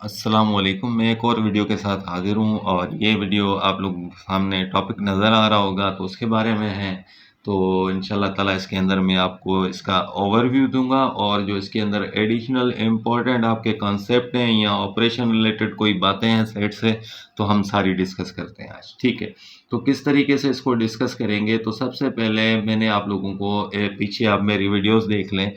अस्सलाम वालेकुम। मैं एक और वीडियो के साथ हाज़िर हूँ और ये वीडियो आप लोगों के सामने टॉपिक नज़र आ रहा होगा तो उसके बारे में है। तो इंशाअल्लाह ताला इसके अंदर मैं आपको इसका ओवरव्यू दूँगा और जो इसके अंदर एडिशनल इम्पोर्टेंट आपके कॉन्सेप्ट हैं या ऑपरेशन रिलेटेड कोई बातें हैं साइड से, तो हम सारी डिस्कस करते हैं आज, ठीक है? तो किस तरीके से इसको डिस्कस करेंगे, तो सबसे पहले मैंने आप लोगों को पीछे आप मेरी वीडियोज़ देख लें।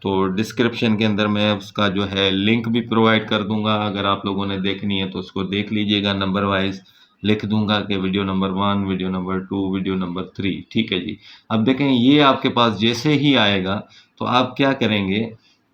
तो डिस्क्रिप्शन के अंदर मैं उसका जो है लिंक भी प्रोवाइड कर दूँगा, अगर आप लोगों ने देखनी है तो उसको देख लीजिएगा। नंबर वाइज़ लिख दूँगा कि video number 1, video number 2, video number 3, ठीक है जी। अब देखें ये आपके पास जैसे ही आएगा, तो आप क्या करेंगे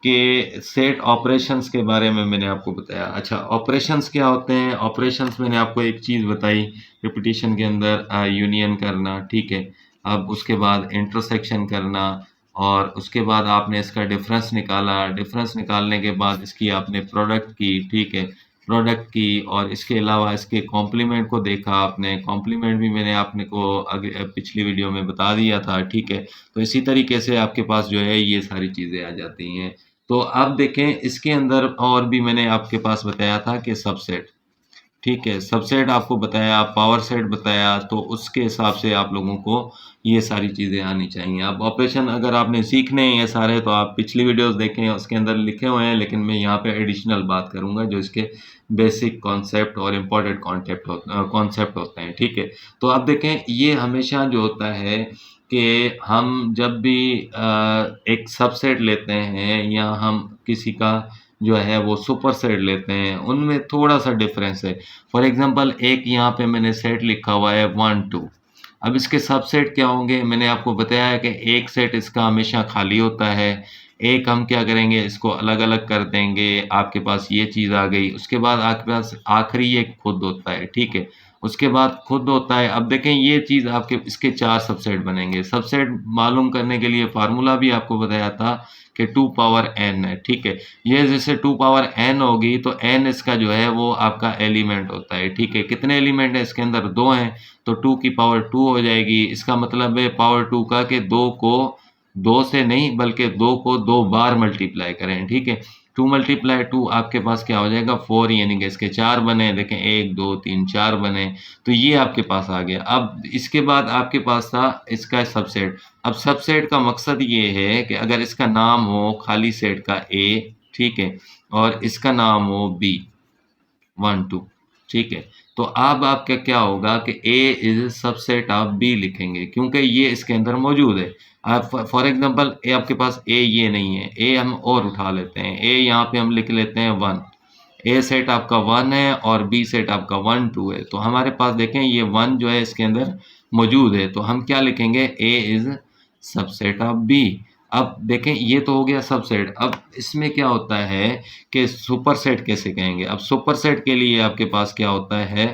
कि सेट ऑपरेशंस के बारे में मैंने आपको बताया। अच्छा, ऑपरेशंस क्या होते हैं? ऑपरेशंस मैंने आपको एक चीज़ बताई रिपिटिशन के अंदर यूनियन करना, ठीक है? अब उसके बाद इंटरसेक्शन करना और उसके बाद आपने इसका डिफ़रेंस निकाला, डिफ़रेंस निकालने के बाद इसकी आपने प्रोडक्ट की, ठीक है? प्रोडक्ट की और इसके अलावा इसके कॉम्प्लीमेंट को देखा आपने, कॉम्प्लीमेंट भी मैंने आपने को पिछली वीडियो में बता दिया था, ठीक है? तो इसी तरीके से आपके पास जो है ये सारी चीज़ें आ जाती हैं। तो अब देखें इसके अंदर और भी मैंने आपके पास बताया था कि सबसेट। ठीक है, सबसेट आपको बताया, पावर सेट बताया, तो उसके हिसाब से आप लोगों को ये सारी चीज़ें आनी चाहिए। अब ऑपरेशन अगर आपने सीखने हैं ये सारे तो आप पिछली वीडियोज़ देखें, उसके अंदर लिखे हुए हैं, लेकिन मैं यहाँ पे एडिशनल बात करूँगा जो इसके बेसिक कॉन्सेप्ट और इम्पोर्टेंट कॉन्सेप्ट होते हैं, ठीक है? तो अब देखें ये हमेशा जो होता है कि हम जब भी एक सबसेट लेते हैं या हम किसी का जो है वो सुपर सेट लेते हैं, उनमें थोड़ा-सा डिफ़रेंस है। फॉर एग्ज़ाम्पल एक यहाँ पे मैंने सेट लिखा हुआ है 1, 2। अब इसके सबसेट क्या होंगे? मैंने आपको बताया है कि एक सेट इसका हमेशा खाली होता है। एक हम क्या करेंगे इसको अलग-अलग कर देंगे, आपके पास ये चीज़ आ गई। उसके बाद आपके पास आखिरी एक खुद होता है, ठीक है? उसके बाद खुद होता है। अब देखें ये चीज़ आपके इसके 4 सबसेट बनेंगे। सबसेट मालूम करने के लिए फ़ॉर्मूला भी आपको बताया था कि 2 पावर n है, ठीक है? ये जैसे 2 पावर n होगी तो n इसका जो है वो आपका एलिमेंट होता है, ठीक है? कितने एलिमेंट हैं इसके अंदर? 2 हैं, तो 2 की पावर 2 हो जाएगी। इसका मतलब है पावर 2 का कि 2 को 2 से नहीं बल्कि 2 को 2 बार मल्टीप्लाई करें, ठीक है? 2 मल्टीप्लाई 2 आपके पास क्या हो जाएगा 4 यानी कि इसके 4 बने, देखें 1, 2, 3, 4 बने, तो ये आपके पास आ गया। अब इसके बाद आपके पास था इसका सबसेट। अब सबसेट का मकसद ये है कि अगर इसका नाम हो खाली सेट का A, ठीक है? और इसका नाम हो B, 1, 2, ठीक है? तो अब आपका क्या होगा कि A is subset of B लिखेंगे क्योंकि ये इसके अंदर मौजूद है। आप फॉर एग्ज़ाम्पल A आपके पास A ये नहीं है, A हम और उठा लेते हैं। A यहाँ पे हम लिख लेते हैं 1। A सेट आपका 1 है और B सेट आपका 1, 2 है। तो हमारे पास देखें ये 1 जो है इसके अंदर मौजूद है, तो हम क्या लिखेंगे A is subset of B। अब देखें ये तो हो गया सबसेट। अब इसमें क्या होता है कि सुपरसेट कैसे कहेंगे? अब सुपरसेट के लिए आपके पास क्या होता है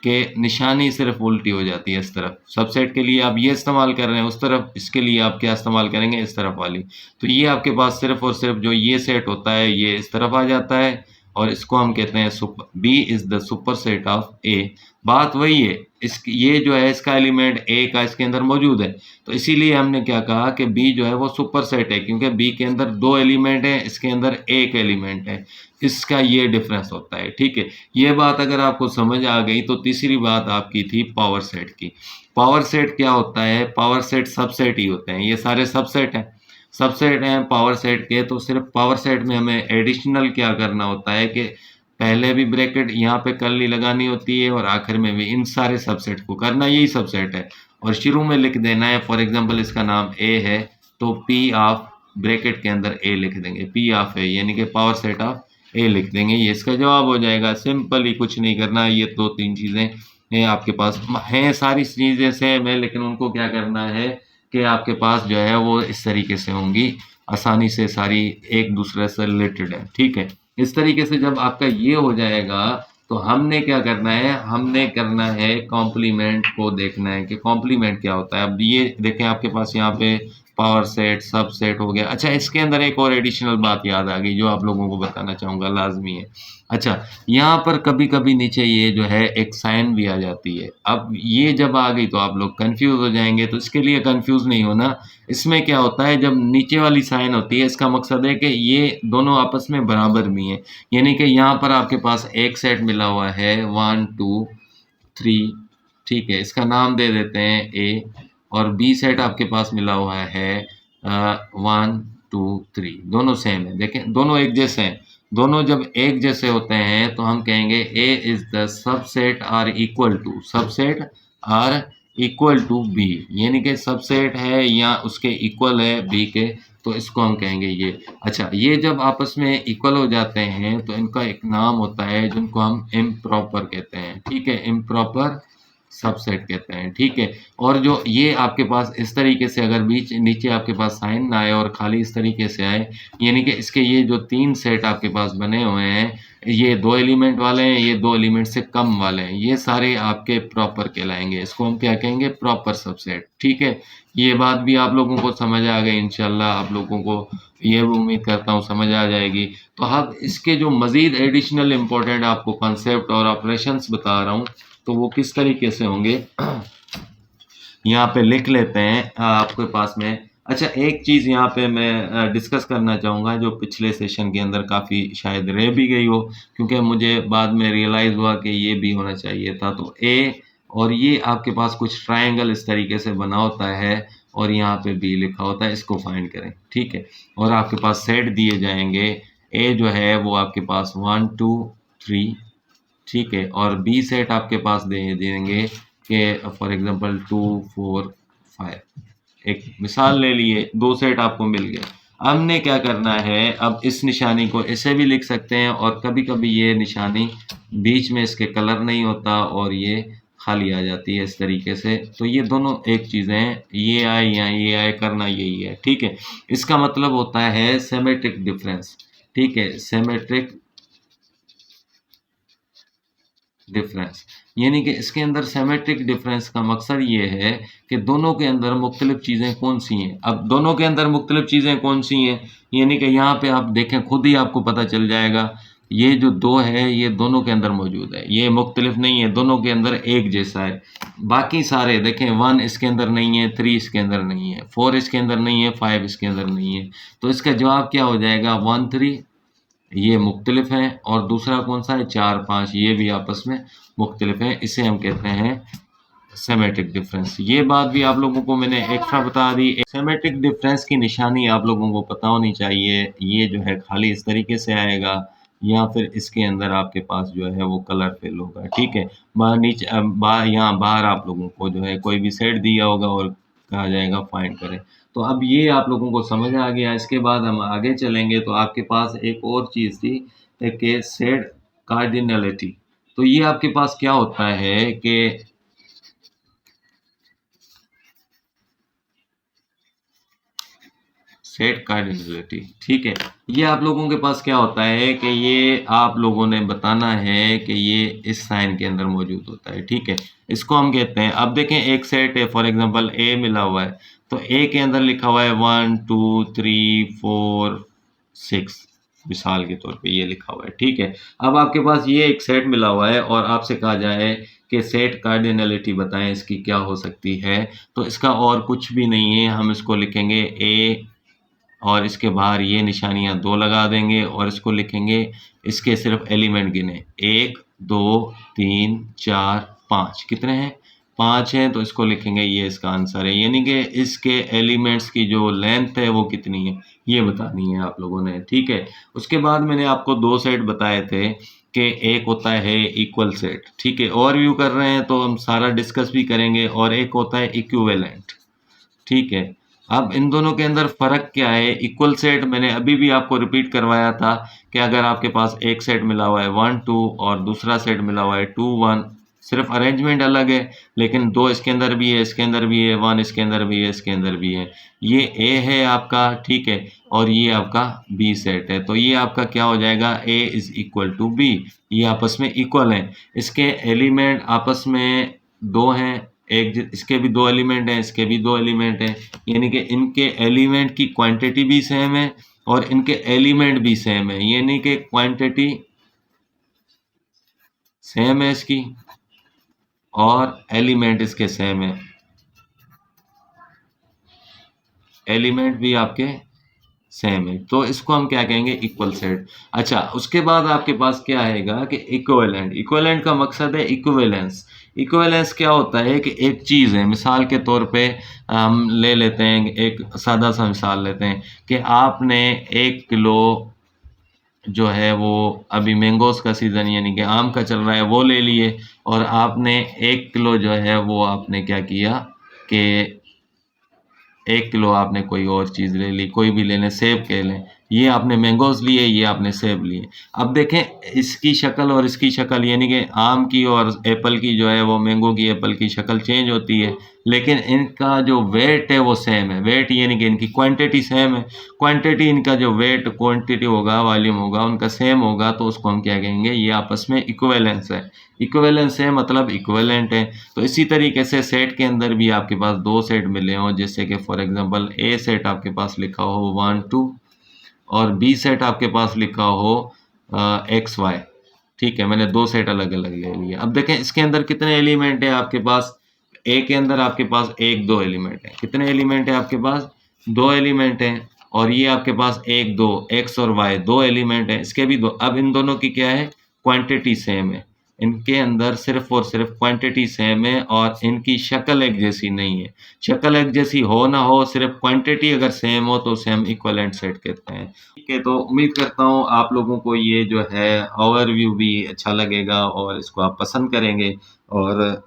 कि निशानी सिर्फ़ उल्टी हो जाती है इस तरफ। सबसेट के लिए आप ये इस्तेमाल कर रहे हैं उस तरफ, इसके लिए आप क्या इस्तेमाल करेंगे इस तरफ वाली। तो ये आपके पास सिर्फ़ और सिर्फ़ जो ये सेट होता है ये इस तरफ आ जाता है और इसको हम कहते हैं B is the superset of A. बात वही है, इस ये जो है इसका एलिमेंट ए का इसके अंदर मौजूद है। तो इसीलिए हमने क्या कहा कि बी जो है वो सुपरसेट है क्योंकि बी के अंदर 2 एलिमेंट हैं, इसके अंदर 1 एलिमेंट है। इसका ये डिफ़रेंस होता है, ठीक है? ये बात अगर आपको समझ आ गई तो तीसरी बात आपकी थी पावर सेट की। पावर सेट क्या होता है? पावर सेट सबसेट ही होते हैं, ये सारे सबसेट हैं। सबसेट हैं पावर सेट के, तो सिर्फ़ पावर सेट में हमें एडिशनल क्या करना होता है कि पहले भी ब्रैकेट यहाँ पे कर्ली लगानी होती है और आखिर में भी इन सारे सबसेट को करना यही सबसेट है और शुरू में लिख देना है। फॉर एग्ज़ाम्पल इसका नाम ए है, तो पी ऑफ ब्रैकेट के अंदर ए लिख देंगे, पी ऑफ ए यानी कि पावर सेट ऑफ ए लिख देंगे, ये इसका जवाब हो जाएगा। सिंपल ही, कुछ नहीं करना, ये 2-3 चीज़ें हैं आपके पास हैं, सारी चीज़ें सेम है लेकिन उनको क्या करना है कि आपके पास जो है वो इस तरीके से होंगी, आसानी से सारी एक दूसरे से रिलेटेड है, ठीक है? इस तरीके से जब आपका ये हो जाएगा तो हमने क्या करना है, हमने करना है कॉम्प्लीमेंट को देखना है कि कॉम्प्लीमेंट क्या होता है। अब ये देखें आपके पास यहाँ पे पावर सेट, सब सेट हो गया। अच्छा, इसके अंदर एक और एडिशनल बात याद आ गई जो आप लोगों को बताना चाहूँगा, लाज़मी है। अच्छा, यहाँ पर कभी-कभी नीचे ये जो है एक साइन भी आ जाती है। अब ये जब आ गई तो आप लोग कन्फ्यूज़ हो जाएँगे, तो इसके लिए कन्फ्यूज़ नहीं होना। इसमें क्या होता है, जब नीचे वाली साइन होती है, इसका मकसद है कि ये दोनों आपस में बराबर भी हैं। यानी कि यहाँ पर आपके पास एक सेट मिला हुआ है 1, 2, 3, ठीक है, इसका नाम दे देते हैं ए, और बी सेट आपके पास मिला हुआ है 1, 2, 3, दोनों सेम है। देखें, दोनों एक जैसे हैं। दोनों जब एक जैसे होते हैं तो हम कहेंगे A is the subset or equal to, subset or equal to B, यानी कि सबसेट है या उसके इक्वल है बी के, तो इसको हम कहेंगे ये। अच्छा, ये जब आपस में इक्वल हो जाते हैं तो इनका एक नाम होता है जिनको हम इम्प्रॉपर कहते हैं, ठीक है, इम्प्रॉपर सबसेट कहते हैं, ठीक है। और जो ये आपके पास इस तरीके से अगर बीच नीचे आपके पास साइन ना आए और खाली इस तरीके से आए, यानी कि इसके ये जो 3 सेट आपके पास बने हुए हैं, ये 2 एलिमेंट वाले हैं, ये 2 एलिमेंट से कम वाले हैं, ये सारे आपके प्रॉपर कहलाएँगे। इसको हम क्या कहेंगे? प्रॉपर सबसेट, ठीक है। ये बात भी आप लोगों को समझ आ गई इंशाल्लाह, आप लोगों को ये भी उम्मीद करता हूँ समझ आ जाएगी। तो अब इसके जो मज़ीद एडिशनल इम्पोर्टेंट आपको कॉन्सेप्ट और ऑपरेशंस बता रहा हूँ, तो वो किस तरीके से होंगे यहाँ पे लिख लेते हैं आपके पास में। अच्छा, एक चीज़ यहाँ पे मैं डिस्कस करना चाहूँगा जो पिछले सेशन के अंदर काफ़ी शायद रह भी गई हो, क्योंकि मुझे बाद में रियलाइज़ हुआ कि ये भी होना चाहिए था। तो ए और ये आपके पास कुछ ट्रायंगल इस तरीके से बना होता है और यहाँ पे बी लिखा होता है, इसको फाइंड करें, ठीक है। और आपके पास सेट दिए जाएँगे, ए जो है वो आपके पास 1, 2, 3, ठीक है, और बी सेट आपके पास दे देंगे कि फॉर एग्जांपल 2, 4, 5। एक मिसाल ले लिए, 2 सेट आपको मिल गए। हमने क्या करना है, अब इस निशानी को ऐसे भी लिख सकते हैं और कभी-कभी ये निशानी बीच में इसके कलर नहीं होता और ये खाली आ जाती है इस तरीके से। तो ये दोनों एक चीज़ें हैं, ये आए या ये आए, करना यही है, ठीक है। इसका मतलब होता है सिमेट्रिक डिफरेंस, ठीक है, सिमेट्रिक डिफरेंस, यानी कि इसके अंदर सिमेट्रिक डिफरेंस का मकसद ये है कि दोनों के अंदर मुख्तलिफ चीज़ें कौन सी हैं। अब दोनों के अंदर मुख्तलिफ चीज़ें कौन सी हैं, यानी कि यहाँ पे आप देखें, खुद ही आपको पता चल जाएगा। ये जो 2 है ये दोनों के अंदर मौजूद है, ये मुख्तलिफ नहीं है, दोनों के अंदर एक जैसा है। बाकी सारे देखें, 1 इसके अंदर नहीं है, 3 इसके अंदर नहीं है, 4 इसके अंदर नहीं है, 5 इसके अंदर नहीं है। तो इसका जवाब क्या हो जाएगा? 1, 3 ये मुख्तलिफ हैं, और दूसरा कौन सा है? 4, 5 ये भी आपस में मुख्तलिफ हैं। इसे हम कहते हैं सिमेट्रिक डिफरेंस। ये बात भी आप लोगों को मैंने एक्स्ट्रा बता दी। सिमेट्रिक डिफरेंस की निशानी आप लोगों को पता होनी चाहिए। ये जो है खाली इस तरीके से आएगा या फिर इसके अंदर आपके पास जो है वो कलर फिल होगा, ठीक है। बाहर नीचे यहाँ बाहर आप लोगों को जो है कोई भी सेट दिया होगा और कहा जाएगा फाइंड करें। तो अब ये आप लोगों को समझ आ गया। इसके बाद हम आगे चलेंगे तो आपके पास एक और चीज़ थी कि सेट कार्डिनलिटी। तो ये आपके पास क्या होता है कि सेट कार्डिनलिटी, ठीक है। ये आप लोगों के पास क्या होता है कि ये आप लोगों ने बताना है कि ये इस साइन के अंदर मौजूद होता है, ठीक है। इसको हम कहते हैं, अब देखें एक सेट है, फॉर एग्जांपल ए मिला हुआ है, तो ए के अंदर लिखा हुआ है 1, 2, 3, 4, 6, मिसाल के तौर पे ये लिखा हुआ है, ठीक है। अब आपके पास ये एक सेट मिला हुआ है और आपसे कहा जाए कि सेट कार्डिनलिटी बताएं इसकी क्या हो सकती है, तो इसका और कुछ भी नहीं है, हम इसको लिखेंगे ए और इसके बाहर ये निशानियाँ 2 लगा देंगे और इसको लिखेंगे, इसके सिर्फ एलिमेंट गिने 1, 2, 3, 4, 5 कितने हैं? 5 हैं, तो इसको लिखेंगे, ये इसका आंसर है। यानी कि इसके एलिमेंट्स की जो लेंथ है वो कितनी है, ये बतानी है आप लोगों ने, ठीक है। उसके बाद मैंने आपको 2 सेट बताए थे कि एक होता है इक्वल सेट, ठीक है। ओवरव्यू कर रहे हैं तो हम सारा डिस्कस भी करेंगे, और एक होता है इक्विवेलेंट, ठीक है। अब इन दोनों के अंदर फ़र्क क्या है? इक्वल सेट मैंने अभी भी आपको रिपीट करवाया था कि अगर आपके पास एक सेट मिला हुआ है 1, 2 और दूसरा सेट मिला हुआ है 2, 1, सिर्फ अरेंजमेंट अलग है, लेकिन 2 इसके अंदर भी है, इसके अंदर भी है, 1 इसके अंदर भी है, इसके अंदर भी है। ये ए है आपका, ठीक है, और ये आपका बी सेट है। तो ये आपका क्या हो जाएगा? A is equal to B. ये आपस में इक्वल हैं। इसके एलिमेंट आपस में 2 हैं, इसके भी 2 एलिमेंट हैं, इसके भी 2 एलिमेंट हैं, यानी कि इनके एलिमेंट की क्वांटिटी भी सेम है और इनके एलिमेंट भी सेम है, यानी कि क्वांटिटी सेम है इसकी और एलिमेंट इसके सेम है, एलिमेंट भी आपके सेम है, तो इसको हम क्या कहेंगे, इक्वल सेट। अच्छा, उसके बाद आपके पास क्या आएगा कि इक्विवेलेंट। इक्विवेलेंट का मकसद है इक्विवेलेंस। इक्विवेलेंस क्या होता है कि एक चीज़ है, मिसाल के तौर पे हम ले लेते हैं, एक सादा सा मिसाल लेते हैं कि आपने 1 किलो जो है वो अभी मैंगोज़ का सीज़न यानी कि आम का चल रहा है वो ले लिए, और आपने 1 किलो जो है वो आपने क्या किया कि 1 किलो आपने कोई और चीज़ ले ली, कोई भी ले लें, सेब ले लें, ये आपने मैंगोज़ लिए, ये आपने सेब लिए। अब देखें इसकी शक्ल और इसकी शक्ल, यानी कि आम की और एप्पल की जो है वो मैंगो की, एप्पल की शक्ल चेंज होती है, लेकिन इनका जो वेट है वो सेम है। वेट यानी कि इनकी क्वांटिटी सेम है। क्वांटिटी, इनका जो वेट क्वांटिटी होगा, वॉल्यूम होगा, उनका सेम होगा, तो उसको हम क्या कहेंगे, ये आपस में इक्विवेलेंस है। इक्विवेलेंस है मतलब इक्विवेलेंट है। तो इसी तरीके से सेट के अंदर भी आपके पास 2 सेट मिले हों, जैसे कि फॉर एग्जांपल ए सेट आपके पास लिखा हो 1 2 और बी सेट आपके पास लिखा हो एक्स वाई। ठीक है, मैंने 2 सेट अलग अलग ले लिए। अब देखें इसके अंदर कितने एलिमेंट है आपके पास, ए के अंदर आपके पास 1 2 एलिमेंट है। कितने एलिमेंट है आपके पास, 2 एलिमेंट हैं। और ये आपके पास 1 2 एक्स और वाई 2 एलिमेंट है, इसके भी 2। अब इन दोनों की क्या है, क्वांटिटी सेम है। इनके अंदर सिर्फ और सिर्फ क्वांटिटी सेम है और इनकी शक्ल एक जैसी नहीं है। शक्ल एक जैसी हो ना हो, सिर्फ क्वांटिटी अगर सेम हो तो उसे हम इक्विवेलेंट सेट कहते हैं। ठीक है, तो उम्मीद करता हूँ आप लोगों को ये जो है ओवरव्यू भी अच्छा लगेगा और इसको आप पसंद करेंगे। और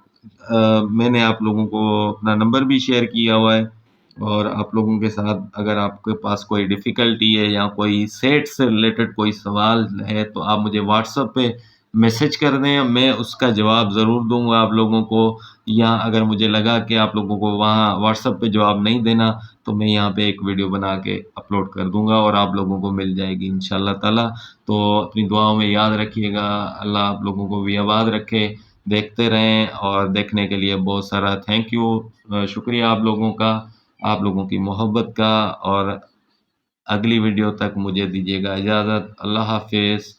मैंने आप लोगों को अपना नंबर भी शेयर किया हुआ है, और आप लोगों के साथ अगर आपके पास कोई डिफ़िकल्टी है या कोई सेट से रिलेटेड कोई सवाल है तो आप मुझे व्हाट्सएप पे मैसेज कर दें, मैं उसका जवाब ज़रूर दूँगा आप लोगों को। या अगर मुझे लगा कि आप लोगों को वहाँ व्हाट्सएप पे जवाब नहीं देना, तो मैं यहाँ पे एक वीडियो बना के अपलोड कर दूँगा और आप लोगों को मिल जाएगी इंशाअल्लाह ताला। तो अपनी दुआओं में याद रखिएगा, अल्लाह आप लोगों को भी आबाद रखे। देखते रहें, और देखने के लिए बहुत सारा थैंक यू, शुक्रिया आप लोगों का, आप लोगों की मोहब्बत का। और अगली वीडियो तक मुझे दीजिएगा इजाज़त। अल्लाह हाफ़िज़।